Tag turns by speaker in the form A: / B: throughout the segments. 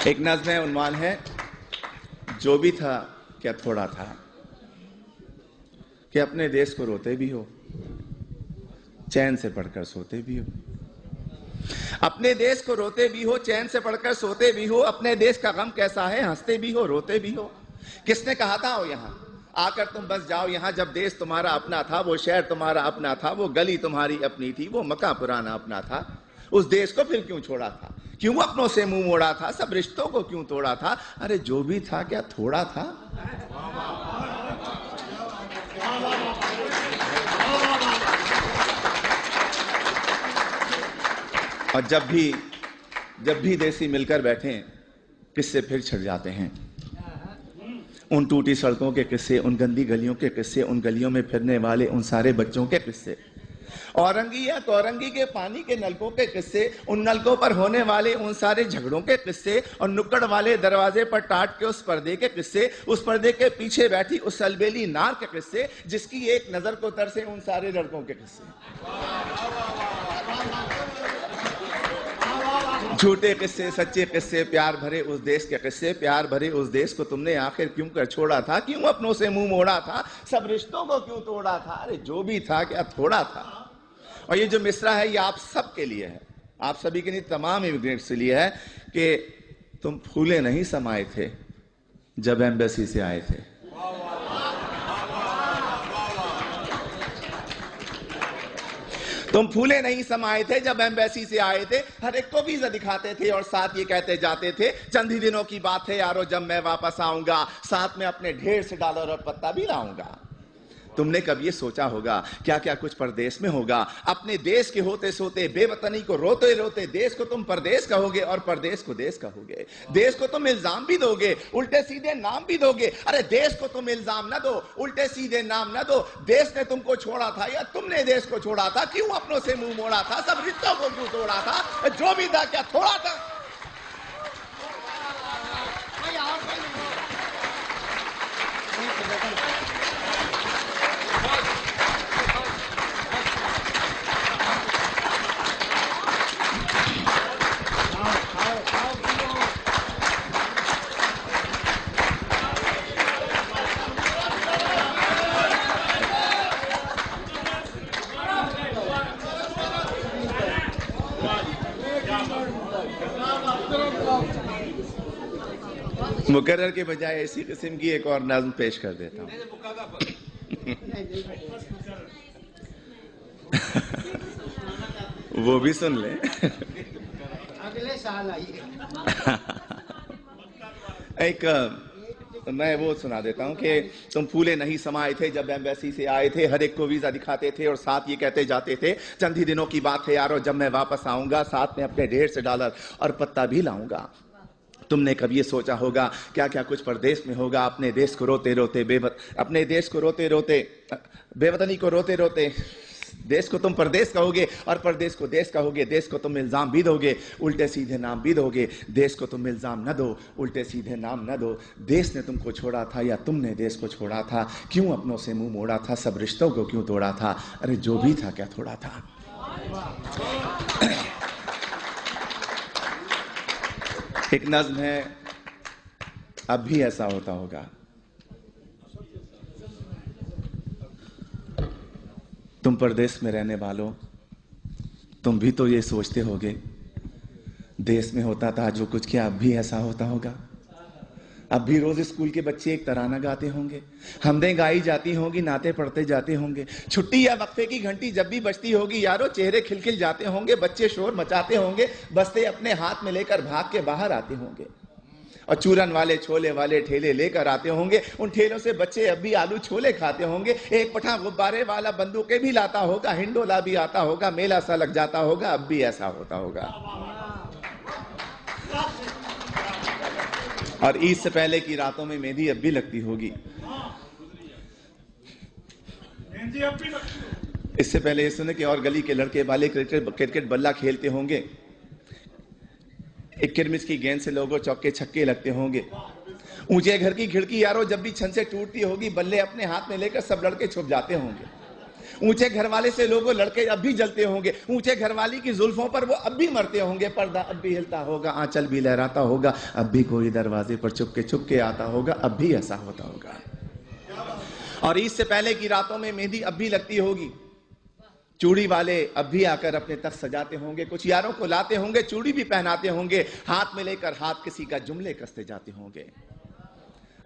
A: एक नज़्म है, उन्वान है जो भी था क्या थोड़ा था, कि अपने देश को रोते भी हो, चैन से पढ़कर सोते भी हो। अपने देश को रोते भी हो, चैन से पढ़कर सोते भी हो। अपने देश का गम कैसा है, हंसते भी हो, रोते भी हो। किसने कहा था आओ यहाँ आकर तुम बस जाओ यहाँ, जब देश तुम्हारा अपना था, वो शहर तुम्हारा अपना था, वो गली तुम्हारी अपनी थी, वो मकान पुराना अपना था। उस देश को फिर क्यों छोड़ा था, क्यों अपनों से मुंह मोड़ा था, सब रिश्तों को क्यों तोड़ा था। अरे जो भी था क्या थोड़ा था। और जब भी देसी मिलकर बैठे किस्से फिर छिड़ जाते हैं। उन टूटी सड़कों के किस्से, उन गंदी गलियों के किस्से, उन गलियों में फिरने वाले उन सारे बच्चों के किस्से, औरंगी या तौरंगी के पानी के नलकों के किस्से, उन नलकों पर होने वाले उन सारे झगड़ों के किस्से, और नुक्कड़ वाले दरवाजे पर टाट के उस पर्दे के किस्से, उस पर्दे के पीछे बैठी उस अलबेली नार के किस्से, जिसकी एक नजर को तरसे उन सारे लड़कों के किस्से। झूठे किस्से, सच्चे किस्से, प्यार भरे उस देश के किस्से, प्यार भरे उस देश को तुमने आखिर क्यों कर छोड़ा था, क्यों अपनों से मुंह मोड़ा था, सब रिश्तों को क्यों तोड़ा था। अरे जो भी था क्या थोड़ा था। और ये जो मिसरा है ये आप सबके लिए है, आप सभी के लिए, तमाम इमिग्रेंट्स के लिए है कि तुम फूले नहीं समाये थे जब एम्बेसी से आए थे। तुम फूले नहीं समाये थे जब एम्बेसी से आए थे, हर एक को वीजा दिखाते थे और साथ ये कहते जाते थे चंद ही दिनों की बात है यारो जब मैं वापस आऊंगा, साथ में अपने ढेर से डॉलर और पत्ता भी लाऊंगा। तुमने कब ये सोचा होगा क्या क्या कुछ परदेश में होगा। अपने देश के होते सोते, बेवतनी को रोते रोते, देश को तुम परदेश कहोगे और परदेश को देश कहोगे। देश को तुम इल्जाम भी दोगे, उल्टे सीधे नाम भी दोगे। अरे देश को तुम इल्जाम न दो, उल्टे सीधे नाम न दो। देश ने तुमको छोड़ा था या तुमने देश को छोड़ा था, क्यों अपनों से मुंह मोड़ा था, सब रिश्तों को क्यों तोड़ा था। जो भी था क्या थोड़ा था। मुकर्रर के बजाय ऐसी किस्म की एक और नज़्म पेश कर देता हूं। वो भी सुन ले।
B: अगले साल आइए।
A: एक मैं वो सुना देता हूं कि तुम फूले नहीं समाये थे जब एम्बेसी से आए थे, हर एक को वीजा दिखाते थे और साथ ये कहते जाते थे चंद ही दिनों की बात है यारो जब मैं वापस आऊंगा, साथ में अपने ढेर से डॉलर और पत्ता भी लाऊंगा। तुमने कभी ये सोचा होगा क्या क्या कुछ परदेश में होगा। अपने देश को रोते रोते अपने देश को रोते रोते, बेवतनी को रोते रोते, देश को तुम परदेश कहोगे और परदेश को देश कहोगे। देश को तुम इल्जाम भी दोगे, उल्टे सीधे नाम भी दोगे। देश को तुम इल्जाम न दो, उल्टे सीधे नाम न दो। देश ने तुमको छोड़ा था या तुमने देश को छोड़ा था, क्यों अपनों से मुंह मोड़ा था, सब रिश्तों को क्यों तोड़ा था। अरे जो भी था क्या थोड़ा था। एक नज़्म है, अब भी ऐसा होता होगा। तुम परदेश में रहने वालों, तुम भी तो ये सोचते होगे देश में होता था जो कुछ, क्या अब भी ऐसा होता होगा। अब भी रोज स्कूल के बच्चे एक तराना गाते होंगे, हमदें गाई जाती होंगी, नाते पढ़ते जाते होंगे। छुट्टी या वक्फे की घंटी जब भी बजती होगी यारो, चेहरे खिलखिल जाते होंगे, बच्चे शोर मचाते होंगे, बस्ते अपने हाथ में लेकर भाग के बाहर आते होंगे। और चूरन वाले छोले वाले ठेले लेकर आते होंगे, उन ठेलों से बच्चे अब भी आलू छोले खाते होंगे। एक पठा गुब्बारे वाला बंदूकें भी लाता होगा, हिंडोला भी आता होगा, मेला सा लग जाता होगा। अब भी ऐसा होता होगा। और ईद से पहले की रातों में मेहंदी अब भी लगती होगी। इससे पहले ये सुने कि और गली के लड़के वाले क्रिकेट बल्ला खेलते होंगे, एक किरमिस की गेंद से लोगों चौके छक्के लगते होंगे। ऊंचे घर की खिड़की यारो जब भी छन से टूटती होगी, बल्ले अपने हाथ में लेकर सब लड़के छुप जाते होंगे। ऊंचे घर वाले से लोगों लड़के अब भी जलते होंगे, ऊंचे घर वाली की जुल्फों पर वो अब भी मरते होंगे, पर्दा अब भी हिलता होगा, आंचल भी लहराता होगा, अब भी कोई दरवाजे पर चुप के आता होगा, अब भी ऐसा होता होगा। और ईद से पहले की रातों में मेहंदी अब भी लगती होगी, चूड़ी वाले अब भी आकर अपने तख्त सजाते होंगे, कुछ यारों को लाते होंगे, चूड़ी भी पहनाते होंगे, हाथ में लेकर हाथ किसी का जुमले कसते जाते होंगे।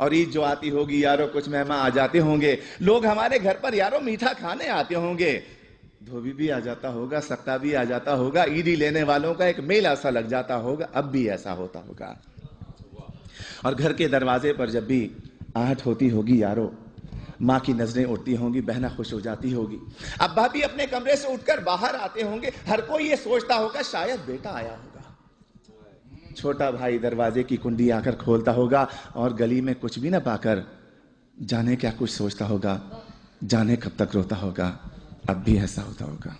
A: और ईद जो आती होगी यारों, कुछ मेहमान आ जाते होंगे, लोग हमारे घर पर यारों मीठा खाने आते होंगे, धोबी भी आ जाता होगा, सख्ता भी आ जाता होगा, ईदी लेने वालों का एक मेला सा लग जाता होगा, अब भी ऐसा होता होगा। और घर के दरवाजे पर जब भी आहट होती होगी यारों, माँ की नजरें उठती होंगी, बहना खुश हो जाती होगी, अब्बा भी अपने कमरे से उठकर बाहर आते होंगे, हर कोई ये सोचता होगा शायद बेटा आया होगा। छोटा भाई दरवाजे की कुंडी आकर खोलता होगा और गली में कुछ भी ना पाकर जाने क्या कुछ सोचता होगा, जाने कब तक रोता होगा, अब भी ऐसा होता होगा।